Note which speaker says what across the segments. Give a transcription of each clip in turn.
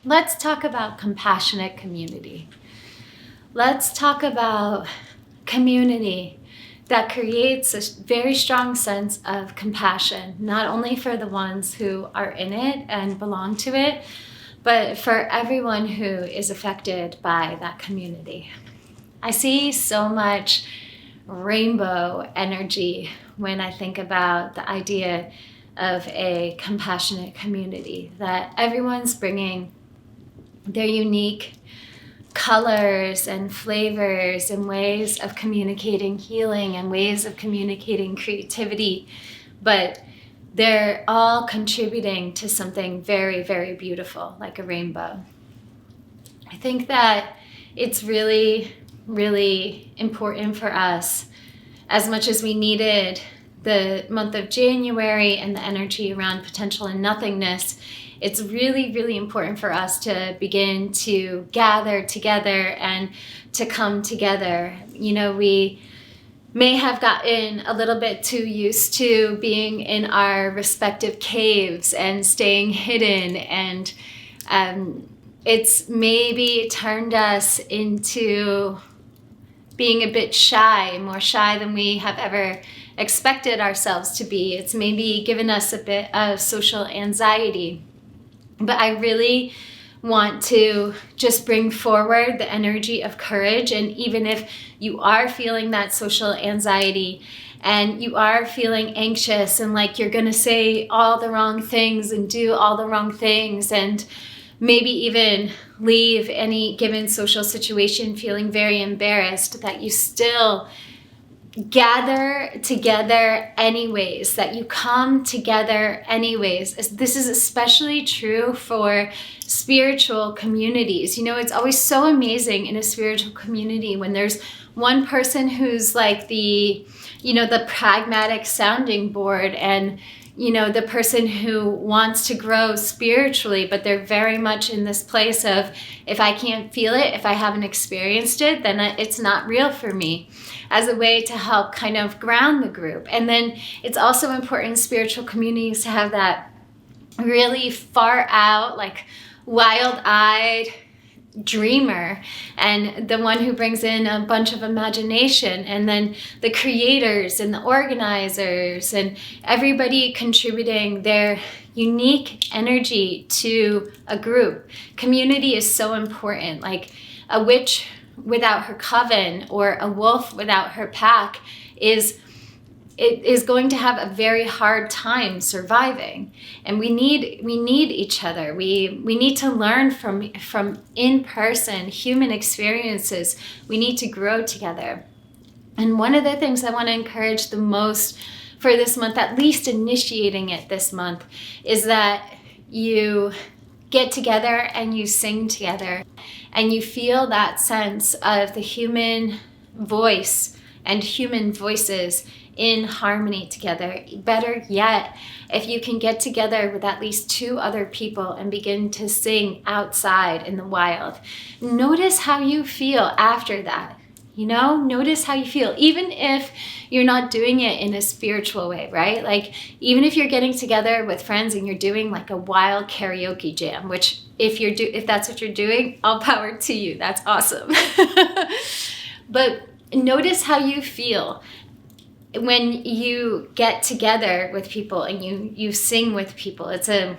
Speaker 1: Let's talk about compassionate community. Let's talk about community that creates a very strong sense of compassion, not only for the ones who are in it and belong to it, but for everyone who is affected by that community. I see so much rainbow energy when I think about the idea of a compassionate community, that everyone's bringing their unique colors and flavors and ways of communicating healing and ways of communicating creativity, but they're all contributing to something very, very beautiful, like a rainbow. I think that it's really, really important for us, as much as we needed the month of January and the energy around potential and nothingness. It's really, really important for us to begin to gather together and to come together. We may have gotten a little bit too used to being in our respective caves and staying hidden, and it's maybe turned us into being a bit shy, more shy than we have ever expected ourselves to be. It's maybe given us a bit of social anxiety. But I really want to just bring forward the energy of courage. And even if you are feeling that social anxiety and you are feeling anxious and like you're going to say all the wrong things and do all the wrong things and maybe even leave any given social situation feeling very embarrassed, that you still gather together anyways, that you come together anyways. This is especially true for spiritual communities. It's always so amazing in a spiritual community when there's one person who's like the pragmatic sounding board, and the person who wants to grow spiritually, but they're very much in this place of, if I can't feel it, if I haven't experienced it, then it's not real for me, as a way to help kind of ground the group. And then it's also important in spiritual communities to have that really far out, like wild-eyed dreamer, and the one who brings in a bunch of imagination, and then the creators and the organizers and everybody contributing their unique energy to a group. Community is so important. Like a witch without her coven or a wolf without her pack is going to have a very hard time surviving. And we need each other. We need to learn from in-person human experiences. We need to grow together. And one of the things I want to encourage the most for this month, at least initiating it this month, is that you get together and you sing together and you feel that sense of the human voice and human voices in harmony together. Better yet, if you can get together with at least 2 other people and begin to sing outside in the wild. Notice how you feel after that. Notice how you feel, even if you're not doing it in a spiritual way, right? Like, even if you're getting together with friends and you're doing like a wild karaoke jam, which if that's what you're doing, all power to you. That's awesome. But notice how you feel when you get together with people and you sing with people. It's a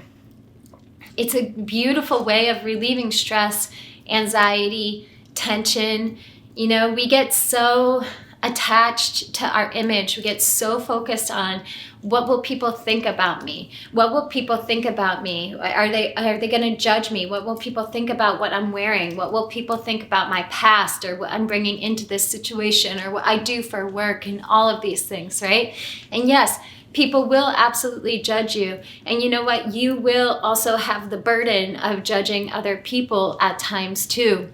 Speaker 1: beautiful way of relieving stress, anxiety, tension. We get so attached to our image. We get so focused on, what will people think about me? What will people think about me? Are they going to judge me? What will people think about what I'm wearing? What will people think about my past, or what I'm bringing into this situation, or what I do for work, and all of these things, right? And yes, people will absolutely judge you. And you know what? You will also have the burden of judging other people at times too.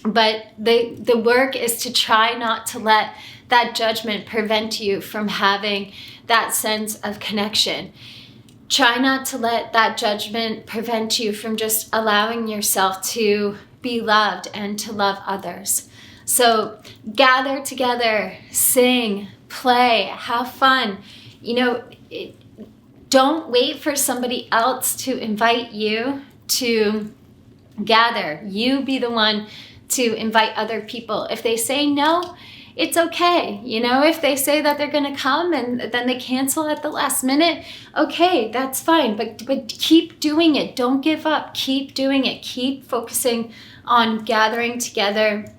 Speaker 1: But the work is to try not to let that judgment prevent you from having that sense of connection. Try not to let that judgment prevent you from just allowing yourself to be loved and to love others. So gather together, sing, play, have fun. Don't wait for somebody else to invite you to Gather. You be the one to invite other people. If they say no, it's okay. If they say that they're going to come and then they cancel at the last minute, okay, that's fine. But keep doing it. Don't give up. Keep doing it. Keep focusing on gathering together,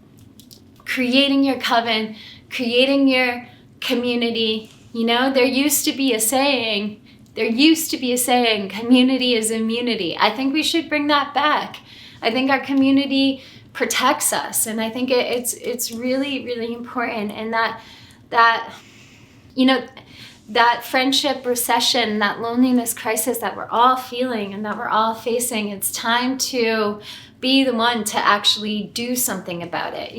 Speaker 1: creating your coven, creating your community. There used to be a saying, community is immunity. I think we should bring that back. I think our community protects us, and I think it's really, really important. And that friendship recession, that loneliness crisis that we're all feeling and that we're all facing, it's time to be the one to actually do something about it.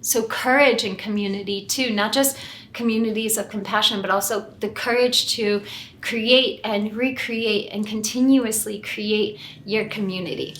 Speaker 1: So courage and community too, not just communities of compassion, but also the courage to create and recreate and continuously create your community.